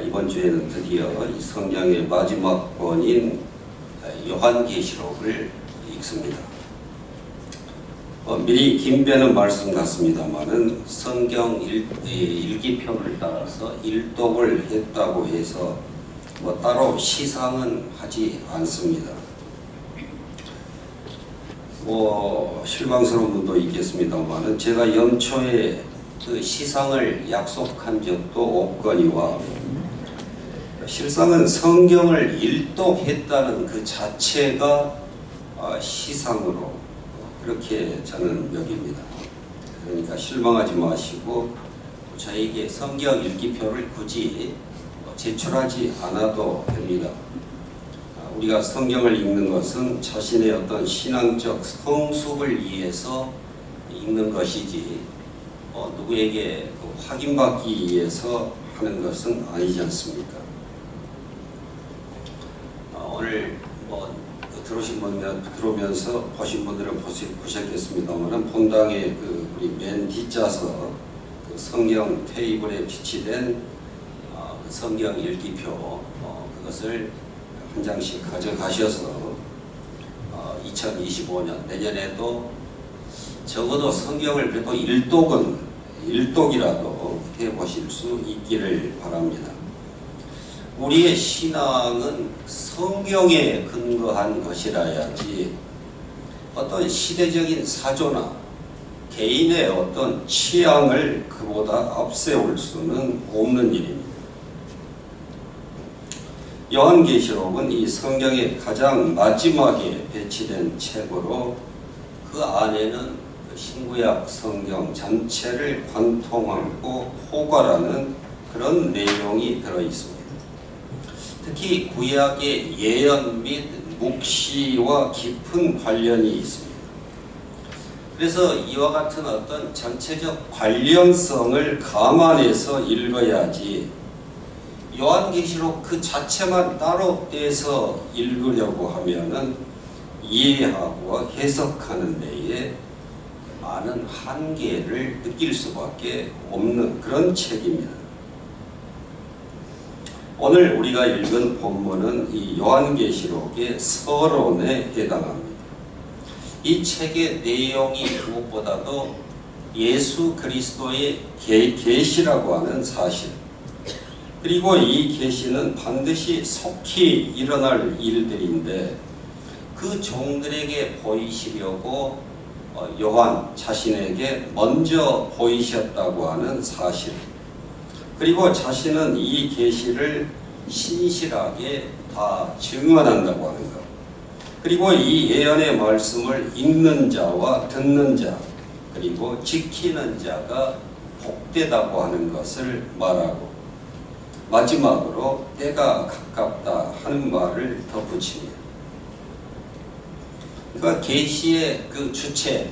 이번 주에는 드디어 이 성경의 마지막 권인 요한계시록을 읽습니다. 미리 김배는 말씀 같습니다만은 성경 일기표를 따라서 일독을 했다고 해서 따로 시상은 하지 않습니다. 실망스러운 분도 있겠습니다만은 제가 연초에 그 시상을 약속한 적도 없거니와 실상은 성경을 일독했다는 그 자체가 시상으로 그렇게 저는 여깁니다. 그러니까 실망하지 마시고 저에게 성경 일기표를 굳이 제출하지 않아도 됩니다. 우리가 성경을 읽는 것은 자신의 어떤 신앙적 성숙을 위해서 읽는 것이지 누구에게 확인받기 위해서 하는 것은 아니지 않습니까? 오늘 들어오면서 보신 분들은 보셨겠습니다만 본당에 우리 맨 뒷좌석 성경 테이블에 비치된 성경 일기표 그것을 한 장씩 가져가셔서 2025년 내년에도 적어도 성경을 그래도 일독이라도 해보실 수 있기를 바랍니다. 우리의 신앙은 성경에 근거한 것이라야지 어떤 시대적인 사조나 개인의 어떤 취향을 그보다 앞세울 수는 없는 일입니다. 요한계시록은 이 성경의 가장 마지막에 배치된 책으로 그 안에는 신구약 성경 전체를 관통하고 포괄하는 그런 내용이 들어있습니다. 특히 구약의 예언 및 묵시와 깊은 관련이 있습니다. 그래서 이와 같은 어떤 전체적 관련성을 감안해서 읽어야지 요한계시록 그 자체만 따로 떼서 읽으려고 하면은 이해하고 해석하는 데에 많은 한계를 느낄 수밖에 없는 그런 책입니다. 오늘 우리가 읽은 본문은 이 요한계시록의 서론에 해당합니다. 이 책의 내용이 무엇보다도 예수 그리스도의 계시라고 하는 사실, 그리고 이 계시는 반드시 속히 일어날 일들인데 그 종들에게 보이시려고 요한 자신에게 먼저 보이셨다고 하는 사실, 그리고 자신은 이 계시를 신실하게 다 증언한다고 하는 것, 그리고 이 예언의 말씀을 읽는 자와 듣는 자 그리고 지키는 자가 복되다고 하는 것을 말하고 마지막으로 때가 가깝다 하는 말을 덧붙입니다. 그러니까 계시의 그 주체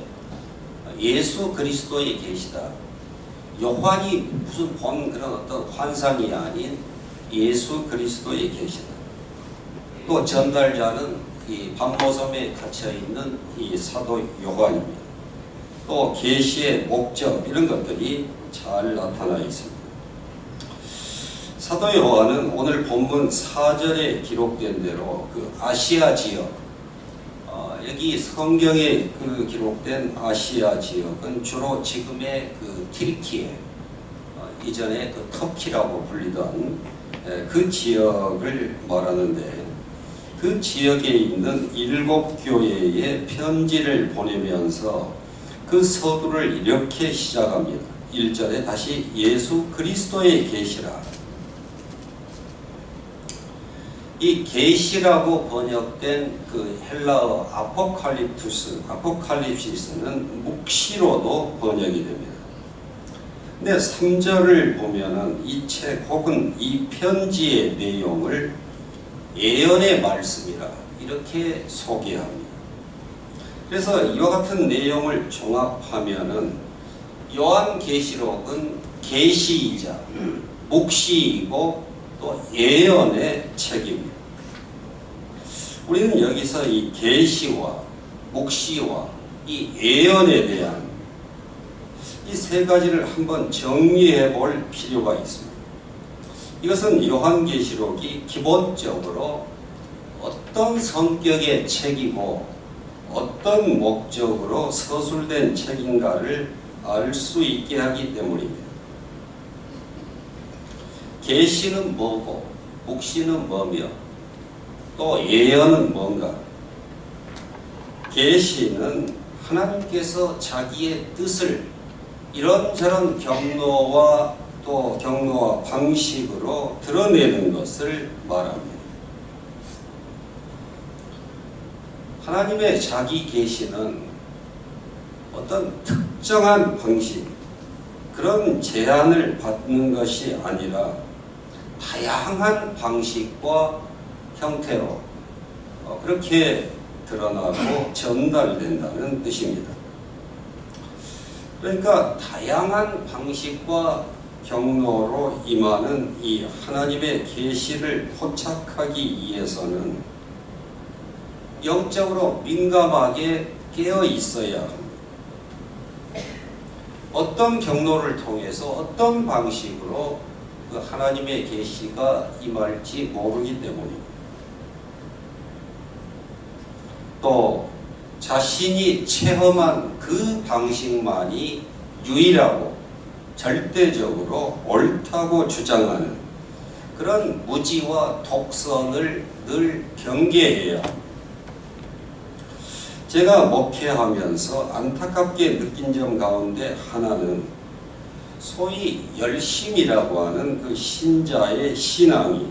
예수 그리스도의 계시다. 요한이 무슨 본 그런 어떤 환상이 아닌 예수 그리스도의 계시다. 또 전달자는 이 반모섬에 갇혀 있는 이 사도 요한입니다. 또 계시의 목적 이런 것들이 잘 나타나 있습니다. 사도 요한은 오늘 본문 4절에 기록된 대로 그 아시아 지역, 여기 성경에 기록된 아시아 지역은 주로 지금의 튀르키예, 이전에 터키라고 불리던 그 지역을 말하는데 그 지역에 있는 7 교회에 편지를 보내면서 그 서두를 이렇게 시작합니다. 1절에 다시 예수 그리스도의 계시라. 이 계시라고 번역된 그 헬라어 아포칼립시스는 묵시로도 번역이 됩니다. 근데 3절을 보면은 이 책 혹은 이 편지의 내용을 예언의 말씀이라 이렇게 소개합니다. 그래서 이와 같은 내용을 종합하면은 요한계시록은 계시이자 묵시이고 또 예언의 책입니다. 우리는 여기서 이 계시와 묵시와 이 예언에 대한 이 세 가지를 한번 정리해 볼 필요가 있습니다. 이것은 요한계시록이 기본적으로 어떤 성격의 책이고 어떤 목적으로 서술된 책인가를 알 수 있게 하기 때문입니다. 계시는 뭐고 묵시는 뭐며 또 예언은 뭔가. 계시는 하나님께서 자기의 뜻을 이런저런 경로와 방식으로 드러내는 것을 말합니다. 하나님의 자기 계시는 어떤 특정한 방식, 그런 제한을 받는 것이 아니라 다양한 방식과 형태로 그렇게 드러나고 전달된다는 뜻입니다. 그러니까 다양한 방식과 경로로 임하는 이 하나님의 계시를 포착하기 위해서는 영적으로 민감하게 깨어 있어야 합니다. 어떤 경로를 통해서 어떤 방식으로 그 하나님의 계시가 임할지 모르기 때문입니다. 또 자신이 체험한 그 방식만이 유일하고 절대적으로 옳다고 주장하는 그런 무지와 독선을 늘 경계해야 합니다. 제가 목회하면서 안타깝게 느낀 점 가운데 하나는 소위 열심이라고 하는 그 신자의 신앙이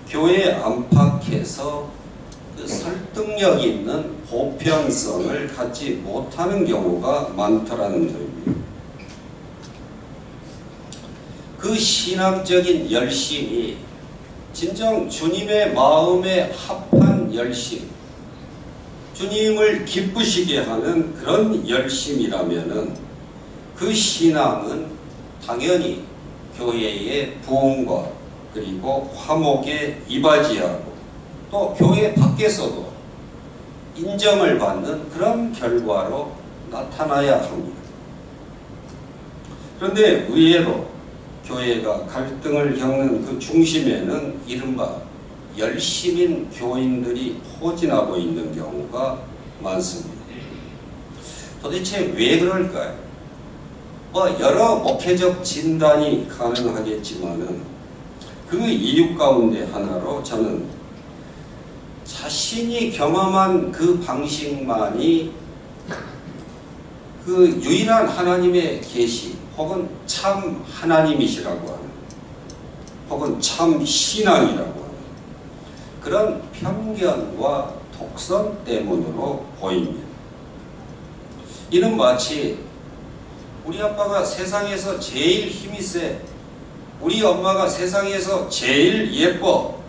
교회 안팎에서 그 설득력 있는 보편성을 갖지 못하는 경우가 많더라는 점입니다. 그 신앙적인 열심이 진정 주님의 마음에 합한 열심, 주님을 기쁘시게 하는 그런 열심이라면은 그 신앙은 당연히 교회의 부흥과 그리고 화목에 이바지하고 또 교회 밖에서도 인정을 받는 그런 결과로 나타나야 합니다. 그런데 의외로 교회가 갈등을 겪는 그 중심에는 이른바 열심인 교인들이 포진하고 있는 경우가 많습니다. 도대체 왜 그럴까요? 여러 목회적 진단이 가능하겠지만은 그 이유 가운데 하나로 저는 자신이 경험한 그 방식만이 그 유일한 하나님의 계시 혹은 참 하나님이시라고 하는 혹은 참 신앙이라고 하는 그런 편견과 독선 때문으로 보입니다. 이는 마치 우리 아빠가 세상에서 제일 힘이 세, 우리 엄마가 세상에서 제일 예뻐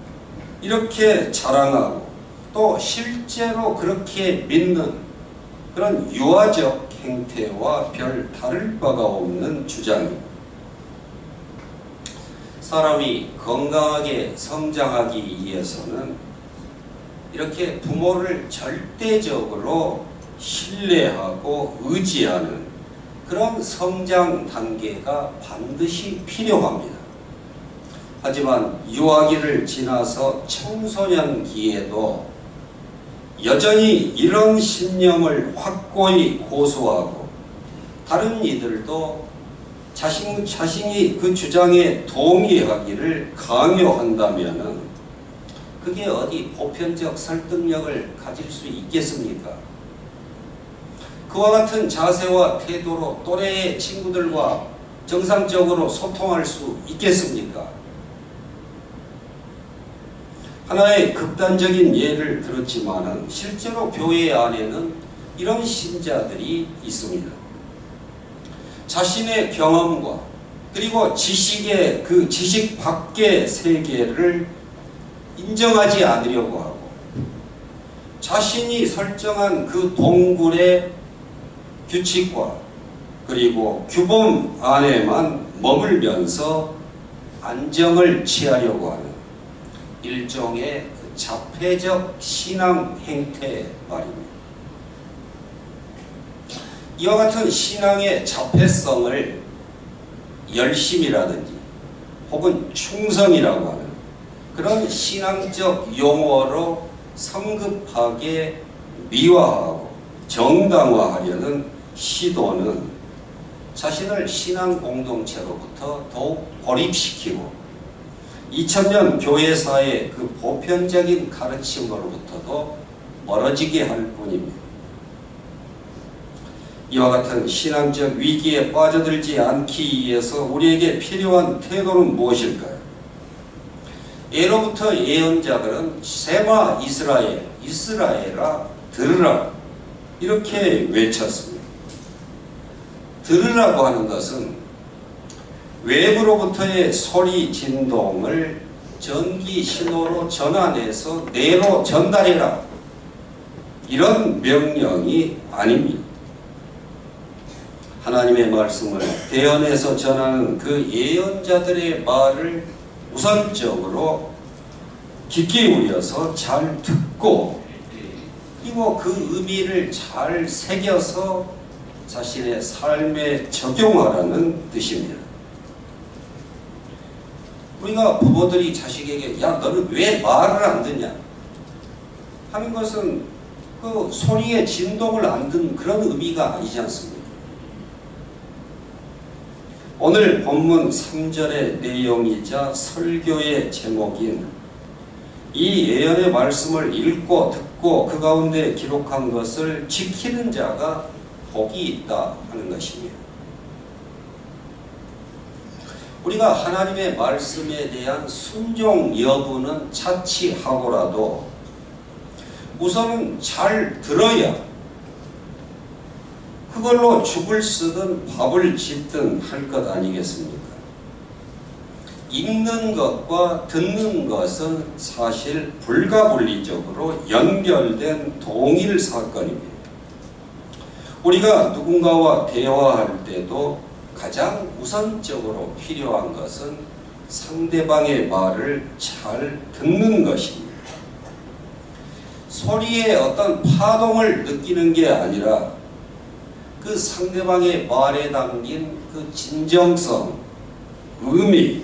이렇게 자랑하고 또 실제로 그렇게 믿는 그런 유아적 행태와 별 다를 바가 없는 주장입니다. 사람이 건강하게 성장하기 위해서는 이렇게 부모를 절대적으로 신뢰하고 의지하는 그런 성장 단계가 반드시 필요합니다. 하지만 유아기를 지나서 청소년기에도 여전히 이런 신념을 확고히 고수하고 다른 이들도 자신이 그 주장에 동의하기를 강요한다면 그게 어디 보편적 설득력을 가질 수 있겠습니까? 그와 같은 자세와 태도로 또래의 친구들과 정상적으로 소통할 수 있겠습니까? 하나의 극단적인 예를 들었지만은 실제로 교회 안에는 이런 신자들이 있습니다. 자신의 경험과 그리고 지식의 그 지식 밖의 세계를 인정하지 않으려고 하고 자신이 설정한 그 동굴의 규칙과 그리고 규범 안에만 머물면서 안정을 취하려고 하는 일종의 그 자폐적 신앙 행태 말입니다. 이와 같은 신앙의 자폐성을 열심이라든지 혹은 충성이라고 하는 그런 신앙적 용어로 성급하게 미화하고 정당화하려는 시도는 자신을 신앙 공동체로부터 더욱 고립시키고 2000년 교회사의 그 보편적인 가르침으로부터도 멀어지게 할 뿐입니다. 이와 같은 신앙적 위기에 빠져들지 않기 위해서 우리에게 필요한 태도는 무엇일까요? 예로부터 예언자들은 세마 이스라엘아 들으라 이렇게 외쳤습니다. 들으라고 하는 것은 외부로부터의 소리 진동을 전기 신호로 전환해서 내로 전달해라 이런 명령이 아닙니다. 하나님의 말씀을 대언해서 전하는 그 예언자들의 말을 우선적으로 귀 기울여서 잘 듣고 그리고 그 의미를 잘 새겨서 자신의 삶에 적용하라는 뜻입니다. 우리가 부모들이 자식에게 야 너는 왜 말을 안 듣냐 하는 것은 그 소리의 진동을 안 듣는 그런 의미가 아니지 않습니까? 오늘 본문 3절의 내용이자 설교의 제목인 이 예언의 말씀을 읽고 듣고 그 가운데 기록한 것을 지키는 자가 복이 있다 하는 것입니다. 우리가 하나님의 말씀에 대한 순종 여부는 차치하고라도 우선은 잘 들어야 그걸로 죽을 쓰든 밥을 짓든 할 것 아니겠습니까? 읽는 것과 듣는 것은 사실 불가분리적으로 연결된 동일 사건입니다. 우리가 누군가와 대화할 때도 가장 우선적으로 필요한 것은 상대방의 말을 잘 듣는 것입니다. 소리의 어떤 파동을 느끼는 게 아니라 그 상대방의 말에 담긴 그 진정성, 의미,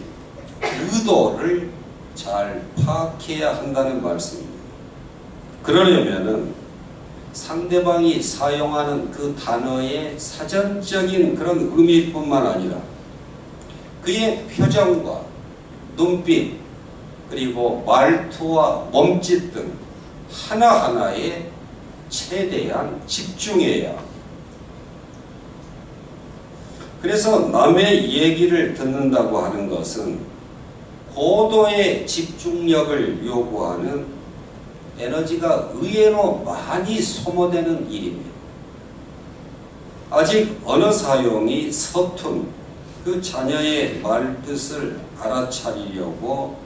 의도를 잘 파악해야 한다는 말씀입니다. 그러려면은 상대방이 사용하는 그 단어의 사전적인 그런 의미뿐만 아니라 그의 표정과 눈빛 그리고 말투와 몸짓 등 하나하나에 최대한 집중해야 합니다. 그래서 남의 얘기를 듣는다고 하는 것은 고도의 집중력을 요구하는 에너지가 의외로 많이 소모되는 일입니다. 아직 언어 사용이 서툰 그 자녀의 말뜻을 알아차리려고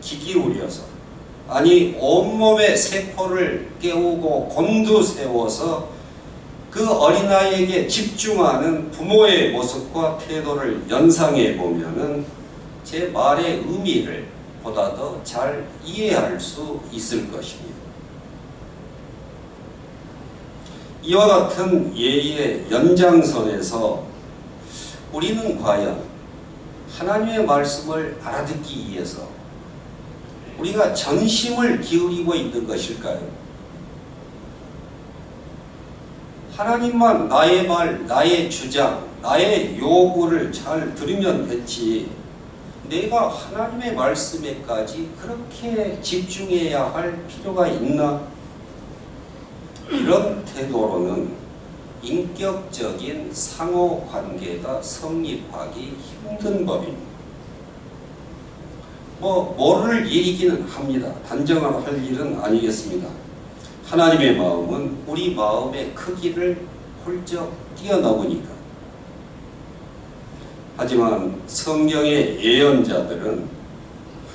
귀 기울여서 아니 온몸의 세포를 깨우고 곤두세워서 그 어린아이에게 집중하는 부모의 모습과 태도를 연상해 보면은 제 말의 의미를 보다 더 잘 이해할 수 있을 것입니다. 이와 같은 예의 연장선에서 우리는 과연 하나님의 말씀을 알아듣기 위해서 우리가 전심을 기울이고 있는 것일까요? 하나님만 나의 말, 나의 주장, 나의 요구를 잘 들으면 됐지 내가 하나님의 말씀에까지 그렇게 집중해야 할 필요가 있나? 이런 태도로는 인격적인 상호관계가 성립하기 힘든 법입니다. 뭐를 일이기는 합니다. 단정할 일은 아니겠습니다. 하나님의 마음은 우리 마음의 크기를 훌쩍 뛰어넘으니까. 하지만 성경의 예언자들은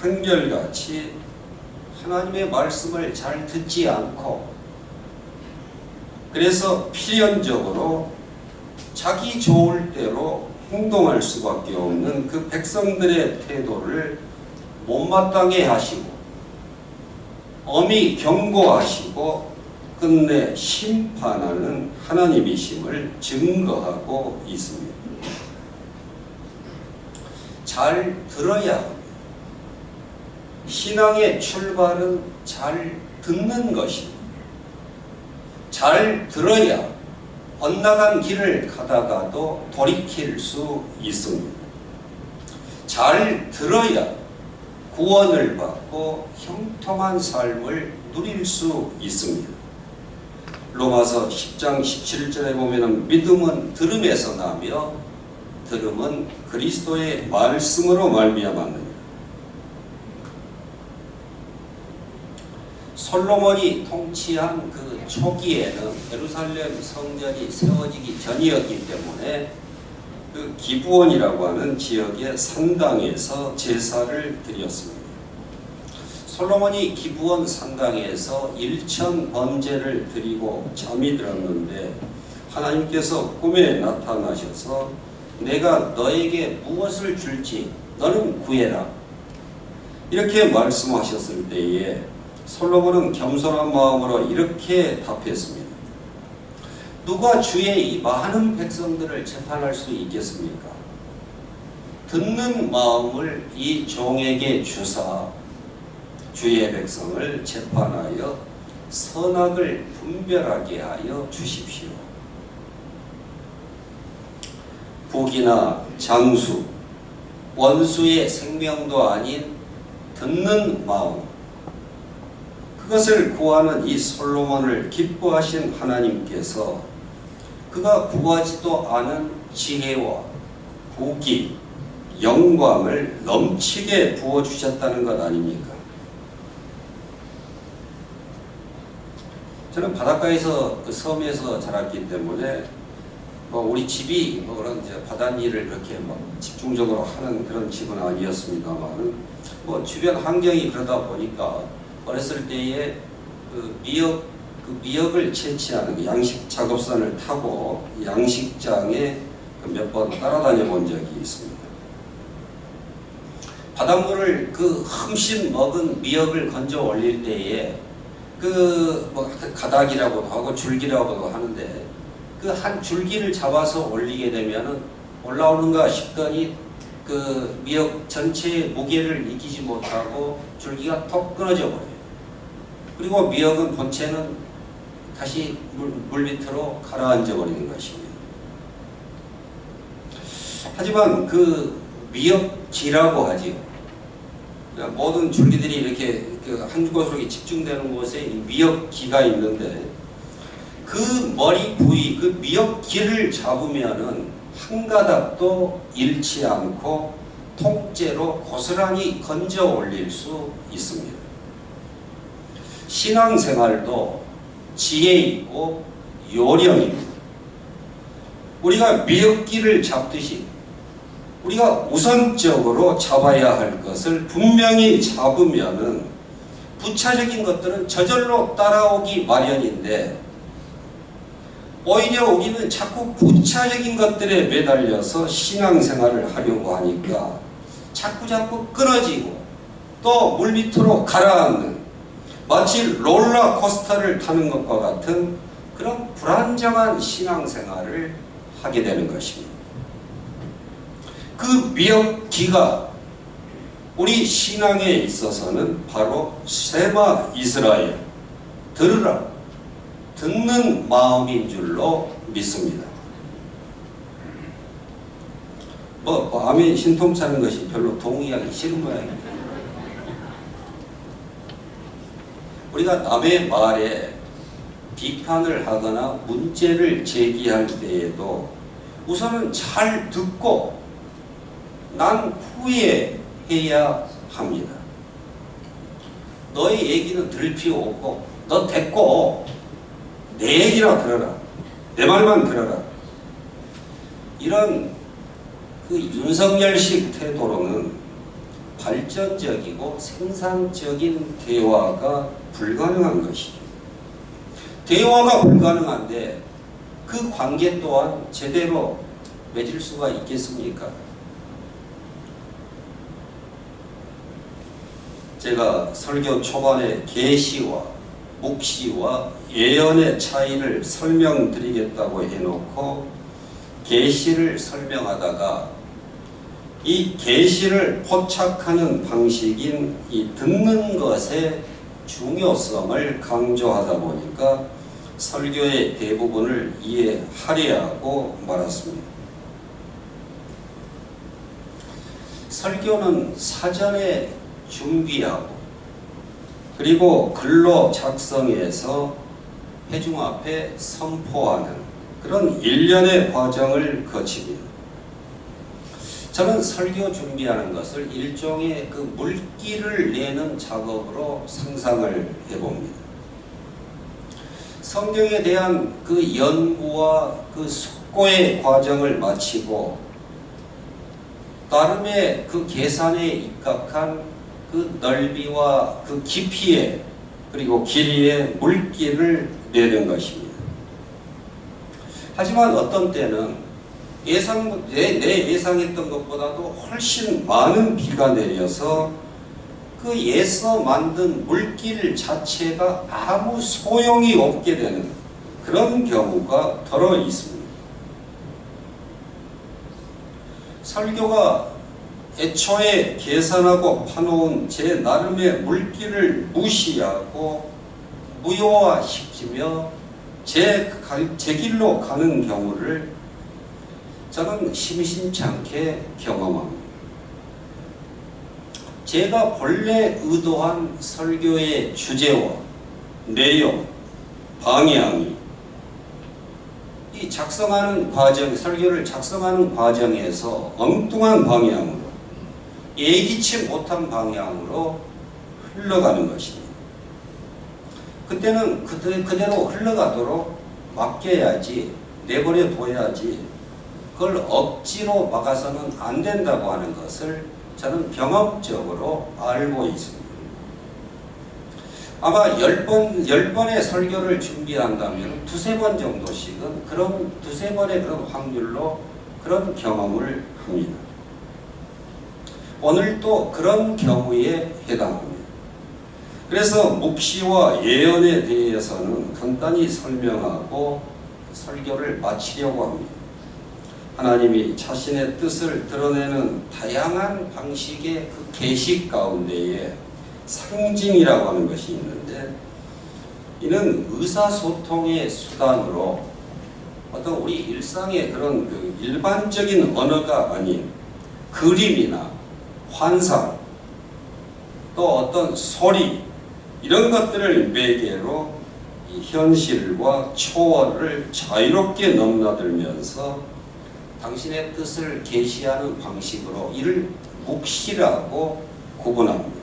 한결같이 하나님의 말씀을 잘 듣지 않고 그래서 필연적으로 자기 좋을 대로 행동할 수밖에 없는 그 백성들의 태도를 못마땅해 하시고 엄히 경고하시고 끝내 심판하는 하나님이심을 증거하고 있습니다. 잘 들어야 합니다. 신앙의 출발은 잘 듣는 것입니다. 잘 들어야 엇나간 길을 가다가도 돌이킬 수 있습니다. 잘 들어야 구원을 받고 형통한 삶을 누릴 수 있습니다. 로마서 10장 17절에 보면 믿음은 들음에서 나며 들음은 그리스도의 말씀으로 말미암았느니라. 솔로몬이 통치한 그 초기에는 예루살렘 성전이 세워지기 전이었기 때문에 그 기브온이라고 하는 지역의 산당에서 제사를 드렸습니다. 솔로몬이 기브온 산당에서 일천 번제를 드리고 잠이 들었는데 하나님께서 꿈에 나타나셔서 내가 너에게 무엇을 줄지 너는 구해라 이렇게 말씀하셨을 때에 솔로몬은 겸손한 마음으로 이렇게 답했습니다. 누가 주의 이 많은 백성들을 재판할 수 있겠습니까? 듣는 마음을 이 종에게 주사 주의 백성을 재판하여 선악을 분별하게 하여 주십시오. 북이나 장수, 원수의 생명도 아닌 듣는 마음, 그것을 구하는 이 솔로몬을 기뻐하신 하나님께서 그가 구하지도 않은 지혜와 복이, 영광을 넘치게 부어주셨다는 것 아닙니까? 저는 바닷가에서 그 섬에서 자랐기 때문에 우리 집이 그런 이제 바닷일을 그렇게 집중적으로 하는 그런 집은 아니었습니다만 주변 환경이 그러다 보니까 어렸을 때에 그 미역을 채취하는 양식 작업선을 타고 양식장에 몇 번 따라다녀 본 적이 있습니다. 바닷물을 그 흠씬 먹은 미역을 건져 올릴 때에 가닥이라고도 하고 줄기라고도 하는데 그 한 줄기를 잡아서 올리게 되면은 올라오는가 싶더니 그 미역 전체의 무게를 이기지 못하고 줄기가 톡 끊어져 버려요. 그리고 미역은 본체는 다시 물 밑으로 가라앉아 버리는 것입니다. 하지만 그 미역지라고 하지요. 모든 줄기들이 이렇게 한 곳으로 집중되는 곳에 이 미역기가 있는데 그 머리 부위, 그 미역기를 잡으면은 한 가닥도 잃지 않고 통째로 고스란히 건져 올릴 수 있습니다. 신앙생활도 지혜이고 요령입니다. 우리가 미역기를 잡듯이 우리가 우선적으로 잡아야 할 것을 분명히 잡으면은 부차적인 것들은 저절로 따라오기 마련인데 오히려 우리는 자꾸 부차적인 것들에 매달려서 신앙생활을 하려고 하니까 자꾸 끊어지고 또 물밑으로 가라앉는 마치 롤러코스터를 타는 것과 같은 그런 불안정한 신앙생활을 하게 되는 것입니다. 그 미역기가 우리 신앙에 있어서는 바로 쉐마 이스라엘, 들으라, 듣는 마음인 줄로 믿습니다. 마음이 신통찮은 것이 별로 동의하기 싫은 모양입니다. 우리가 남의 말에 비판을 하거나 문제를 제기할 때에도 우선은 잘 듣고 난 후에 해야 합니다. 너의 얘기는 들을 필요 없고 너 됐고 내 얘기나 들어라. 내 말만 들어라. 이런 그 윤석열식 태도로는 발전적이고 생산적인 대화가 불가능한 것이죠. 대화가 불가능한데 그 관계 또한 제대로 맺을 수가 있겠습니까? 제가 설교 초반에 계시와 묵시와 예언의 차이를 설명드리겠다고 해놓고 계시를 설명하다가 이 계시를 포착하는 방식인 이 듣는 것의 중요성을 강조하다 보니까 설교의 대부분을 이해하려 하고 말았습니다. 설교는 사전에 준비하고 그리고 글로 작성해서 회중 앞에 선포하는 그런 일련의 과정을 거칩니다. 저는 설교 준비하는 것을 일종의 그 물기를 내는 작업으로 상상을 해봅니다. 성경에 대한 그 연구와 그 숙고의 과정을 마치고 나름의 그 계산에 입각한 그 넓이와 그 깊이에 그리고 길이의 물기를 내는 것입니다. 하지만 어떤 때는 내 예상했던 것보다도 훨씬 많은 비가 내려서 그 애써 만든 물길 자체가 아무 소용이 없게 되는 그런 경우가 더러 있습니다. 설교가 애초에 계산하고 파놓은 제 나름의 물길을 무시하고 무효화시키며 제 길로 가는 경우를 저는 심심찮게 경험합니다. 제가 본래 의도한 설교의 주제와 내용, 방향이 이 작성하는 과정, 설교를 작성하는 과정에서 엉뚱한 방향으로 예기치 못한 방향으로 흘러가는 것입니다. 그때는 그대로 흘러가도록 맡겨야지, 내버려 둬야지 그걸 억지로 막아서는 안 된다고 하는 것을 저는 경험적으로 알고 있습니다. 아마 10번의 설교를 준비한다면 두세 번 정도씩은 그런 두세 번의 그런 확률로 그런 경험을 합니다. 오늘도 그런 경우에 해당합니다. 그래서 묵시와 예언에 대해서는 간단히 설명하고 설교를 마치려고 합니다. 하나님이 자신의 뜻을 드러내는 다양한 방식의 그 계시 가운데에 상징이라고 하는 것이 있는데 이는 의사소통의 수단으로 어떤 우리 일상의 그런 그 일반적인 언어가 아닌 그림이나 환상 또 어떤 소리 이런 것들을 매개로 이 현실과 초월을 자유롭게 넘나들면서 당신의 뜻을 계시하는 방식으로 이를 묵시라고 구분합니다.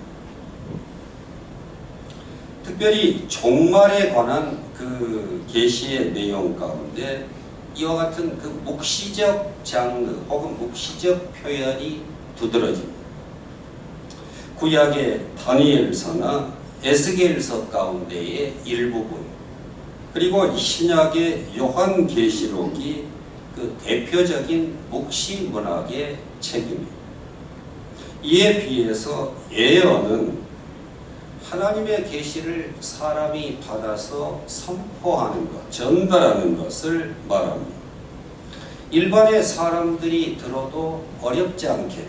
특별히 종말에 관한 그 계시의 내용 가운데 이와 같은 그 묵시적 장르 혹은 묵시적 표현이 두드러집니다. 구약의 다니엘서나 에스겔서 가운데의 일부분 그리고 신약의 요한계시록이 그 대표적인 묵시 문학의 책입니다. 이에 비해서 예언은 하나님의 계시를 사람이 받아서 선포하는 것, 전달하는 것을 말합니다. 일반의 사람들이 들어도 어렵지 않게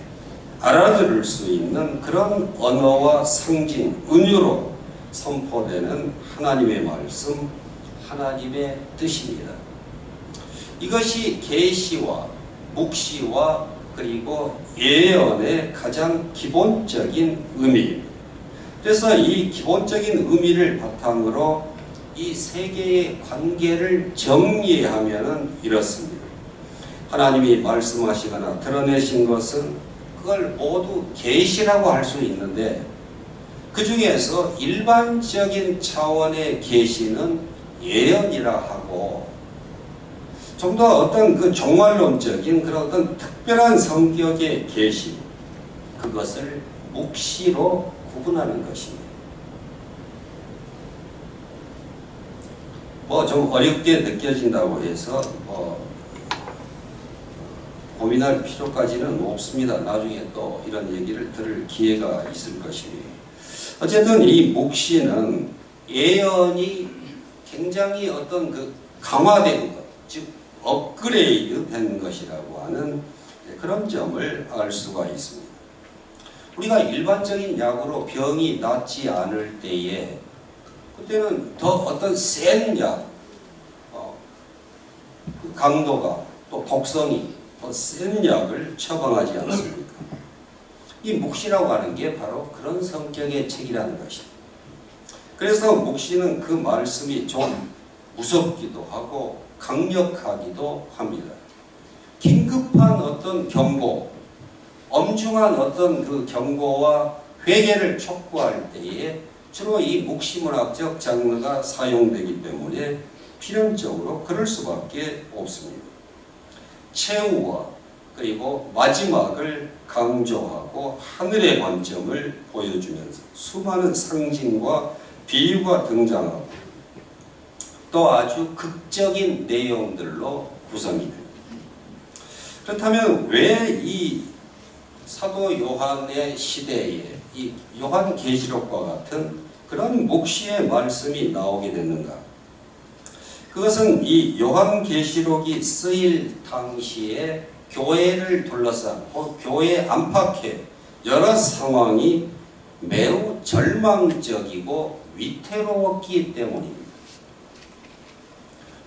알아들을 수 있는 그런 언어와 상징, 은유로 선포되는 하나님의 말씀, 하나님의 뜻입니다. 이것이 계시와 묵시와 그리고 예언의 가장 기본적인 의미입니다. 그래서 이 기본적인 의미를 바탕으로 이 세 개의 관계를 정리하면 이렇습니다. 하나님이 말씀하시거나 드러내신 것은 그걸 모두 계시라고 할 수 있는데 그 중에서 일반적인 차원의 계시는 예언이라 하고 좀 더 어떤 그 종말론적인 그런 어떤 특별한 성격의 계시 그것을 묵시로 구분하는 것입니다. 뭐 좀 어렵게 느껴진다고 해서 고민할 필요까지는 없습니다. 나중에 또 이런 얘기를 들을 기회가 있을 것입니다. 어쨌든 이 묵시는 예언이 굉장히 어떤 그 강화된 것, 즉 업그레이드 된 것이라고 하는 그런 점을 알 수가 있습니다. 우리가 일반적인 약으로 병이 낫지 않을 때에 그때는 더 어떤 센 약, 그 강도가 또 독성이 더 센 약을 처방하지 않습니까? 이 묵시라고 하는 게 바로 그런 성격의 책이라는 것입니다. 그래서 묵시는 그 말씀이 좀 무섭기도 하고 강력하기도 합니다. 긴급한 어떤 경고, 엄중한 어떤 그 경고와 회개를 촉구할 때에 주로 이 묵시문학적 장르가 사용되기 때문에 필연적으로 그럴 수밖에 없습니다. 최후와 그리고 마지막을 강조하고 하늘의 관점을 보여주면서 수많은 상징과 비유가 등장하고 또 아주 극적인 내용들로 구성이 됩니다. 그렇다면 왜 이 사도 요한의 시대에 이 요한계시록과 같은 그런 묵시의 말씀이 나오게 됐는가? 그것은 이 요한계시록이 쓰일 당시에 교회를 둘러싼 교회 안팎의 여러 상황이 매우 절망적이고 위태로웠기 때문입니다.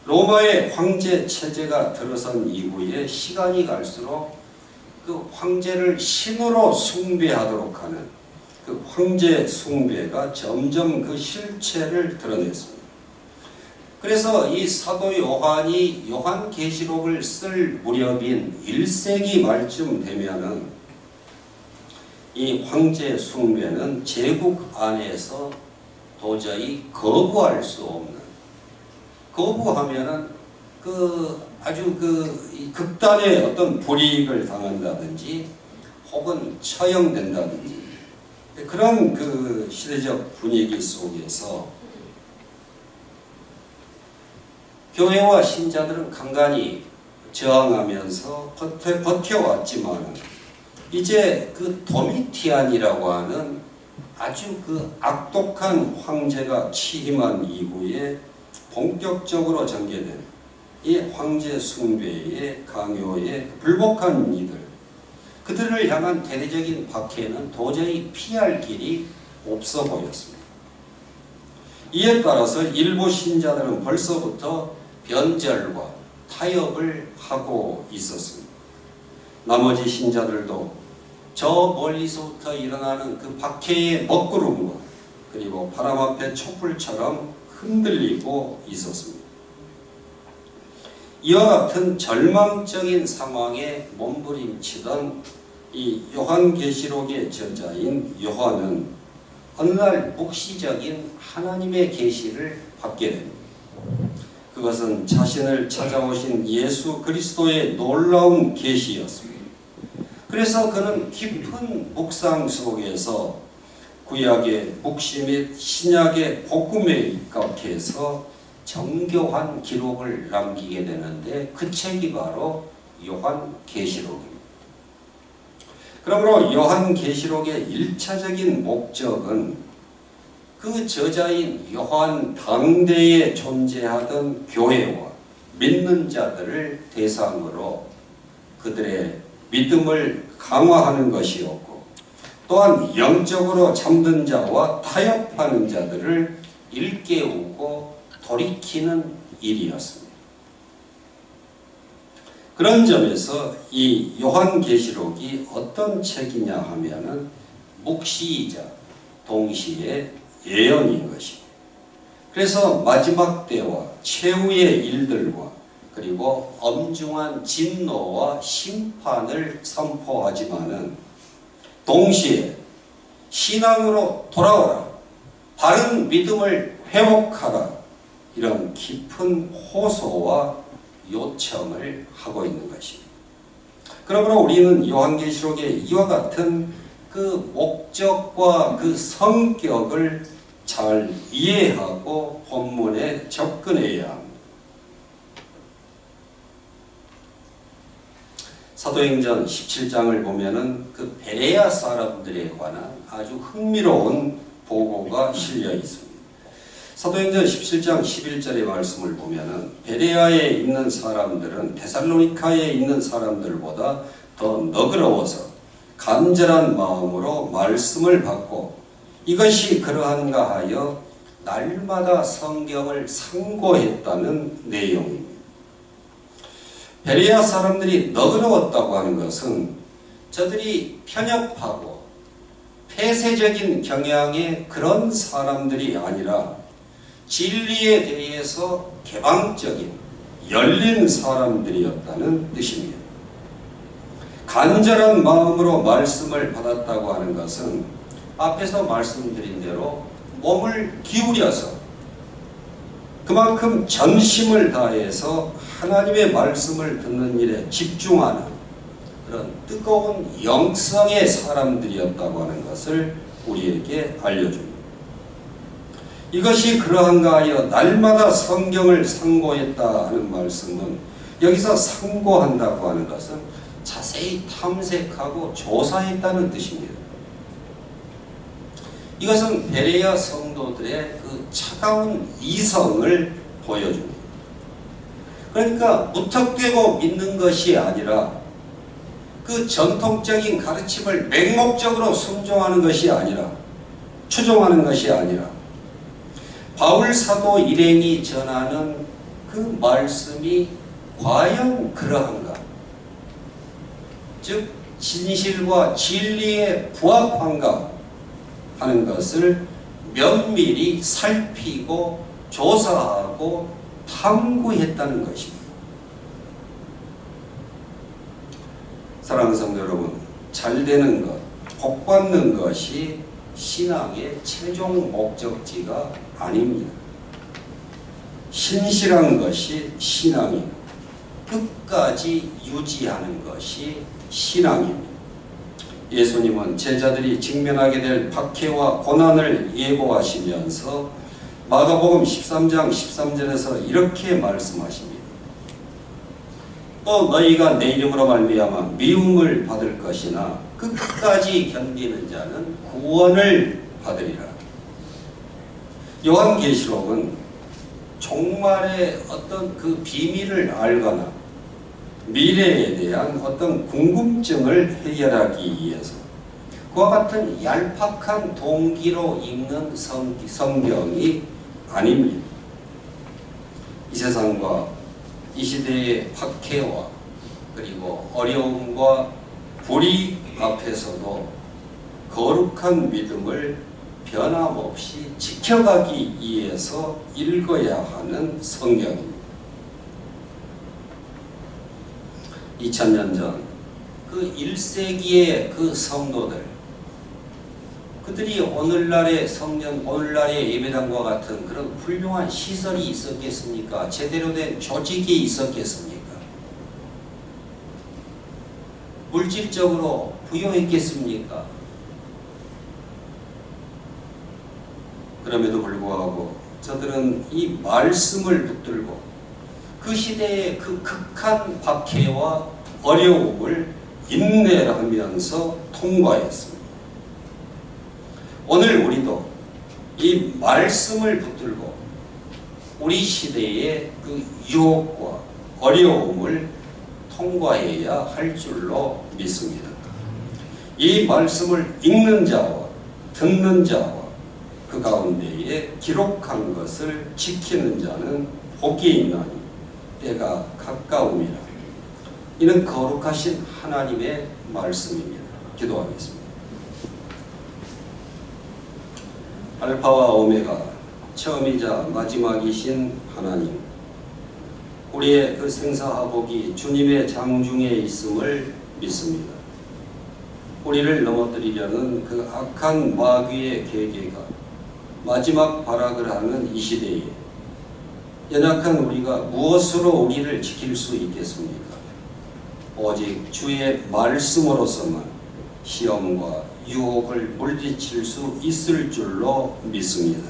로마의 황제 체제가 들어선 이후에 시간이 갈수록 그 황제를 신으로 숭배하도록 하는 그 황제 숭배가 점점 그 실체를 드러냈습니다. 그래서 이 사도 요한이 요한계시록을 쓸 무렵인 1세기 말쯤 되면은 이 황제 숭배는 제국 안에서 도저히 거부할 수 없는, 거부하면은 아주 극단의 어떤 불이익을 당한다든지 혹은 처형된다든지 그런 그 시대적 분위기 속에서 교회와 신자들은 간간히 저항하면서 버텨왔지만 이제 그 도미티안이라고 하는 아주 그 악독한 황제가 취임한 이후에 본격적으로 전개된 이 황제 숭배의 강요에 불복한 이들, 그들을 향한 대대적인 박해는 도저히 피할 길이 없어 보였습니다. 이에 따라서 일부 신자들은 벌써부터 변절과 타협을 하고 있었습니다. 나머지 신자들도 저 멀리서부터 일어나는 그 박해의 먹구름과 그리고 바람 앞의 촛불처럼 흔들리고 있었습니다. 이와 같은 절망적인 상황에 몸부림치던 이 요한계시록의 저자인 요한은 어느 날 묵시적인 하나님의 계시를 받게 됩니다. 그것은 자신을 찾아오신 예수 그리스도의 놀라운 계시였습니다. 그래서 그는 깊은 묵상 속에서 구약의 묵시 및 신약의 복음에 입각해서 정교한 기록을 남기게 되는데 그 책이 바로 요한계시록입니다. 그러므로 요한계시록의 1차적인 목적은 그 저자인 요한 당대에 존재하던 교회와 믿는 자들을 대상으로 그들의 믿음을 강화하는 것이었고 또한 영적으로 잠든 자와 타협하는 자들을 일깨우고 돌이키는 일이었습니다. 그런 점에서 이 요한계시록이 어떤 책이냐 하면은 묵시이자 동시에 예언인 것입니다. 그래서 마지막 때와 최후의 일들과 그리고 엄중한 진노와 심판을 선포하지만은 동시에 신앙으로 돌아오라, 바른 믿음을 회복하라, 이런 깊은 호소와 요청을 하고 있는 것입니다. 그러므로 우리는 요한계시록의 이와 같은 그 목적과 그 성격을 잘 이해하고 본문에 접근해야 합니다. 사도행전 17장을 보면은 그 베레아 사람들에 관한 아주 흥미로운 보고가 실려 있습니다. 사도행전 17장 11절의 말씀을 보면은 베레아에 있는 사람들은 데살로니카에 있는 사람들보다 더 너그러워서 간절한 마음으로 말씀을 받고 이것이 그러한가 하여 날마다 성경을 상고했다는 내용입니다. 베레아 사람들이 너그러웠다고 하는 것은 저들이 편협하고 폐쇄적인 경향의 그런 사람들이 아니라 진리에 대해서 개방적인 열린 사람들이었다는 뜻입니다. 간절한 마음으로 말씀을 받았다고 하는 것은 앞에서 말씀드린 대로 몸을 기울여서 그만큼 전심을 다해서 하나님의 말씀을 듣는 일에 집중하는 그런 뜨거운 영성의 사람들이었다고 하는 것을 우리에게 알려줍니다. 이것이 그러한가 하여 날마다 성경을 상고했다 하는 말씀은 여기서 상고한다고 하는 것은 자세히 탐색하고 조사했다는 뜻입니다. 이것은 베레아 성도들의 그 차가운 이성을 보여줍니다. 그러니까 무턱대고 믿는 것이 아니라 그 전통적인 가르침을 맹목적으로 순종하는 것이 아니라 추종하는 것이 아니라 바울 사도 일행이 전하는 그 말씀이 과연 그러한가? 즉 진실과 진리에 부합한가 하는 것을 면밀히 살피고 조사하고 탐구했다는 것입니다. 사랑하는 성도 여러분, 잘되는 것, 복받는 것이 신앙의 최종 목적지가 아닙니다. 신실한 것이 신앙이고 끝까지 유지하는 것이 신앙입니다. 예수님은 제자들이 직면하게 될 박해와 고난을 예고하시면서 마가복음 13장 13절에서 이렇게 말씀하십니다. 또 너희가 내 이름으로 말미암아 미움을 받을 것이나 끝까지 견디는 자는 구원을 받으리라. 요한계시록은 종말의 어떤 그 비밀을 알거나 미래에 대한 어떤 궁금증을 해결하기 위해서 그와 같은 얄팍한 동기로 읽는 성경이 아닙니다. 이 세상과 이 시대의 박해와 그리고 어려움과 불의 앞에서도 거룩한 믿음을 변함없이 지켜가기 위해서 읽어야 하는 성경입니다. 2000년 전 그 1세기의 그 성도들, 그들이 오늘날의 성전, 오늘날의 예배당과 같은 그런 훌륭한 시설이 있었겠습니까? 제대로 된 조직이 있었겠습니까? 물질적으로 부유했겠습니까? 그럼에도 불구하고 저들은 이 말씀을 붙들고 그 시대의 그 극한 박해와 어려움을 인내하면서 통과했습니다. 오늘 우리도 이 말씀을 붙들고 우리 시대의 그 유혹과 어려움을 통과해야 할 줄로 믿습니다. 이 말씀을 읽는 자와 듣는 자와 그 가운데에 기록한 것을 지키는 자는 복이 있나니 때가 가까움이라. 이는 거룩하신 하나님의 말씀입니다. 기도하겠습니다. 알파와 오메가, 처음이자 마지막이신 하나님, 우리의 그 생사화복이 주님의 장중에 있음을 믿습니다. 우리를 넘어뜨리려는 그 악한 마귀의 계계가 마지막 발악을 하는 이 시대에 연약한 우리가 무엇으로 우리를 지킬 수 있겠습니까? 오직 주의 말씀으로서만 시험과 유혹을 물리칠 수 있을 줄로 믿습니다.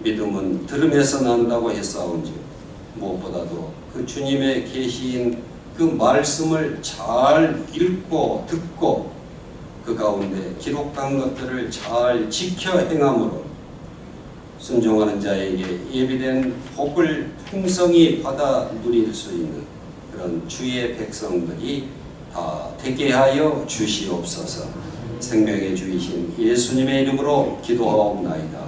믿음은 들음에서 난다고 했사온즉 무엇보다도 그 주님의 계시인 그 말씀을 잘 읽고 듣고 그 가운데 기록한 것들을 잘 지켜 행함으로 순종하는 자에게 예비된 복을 풍성히 받아 누릴 수 있는 그런 주의 백성들이 되게 하여 주시옵소서. 생명의 주이신 예수님의 이름으로 기도하옵나이다.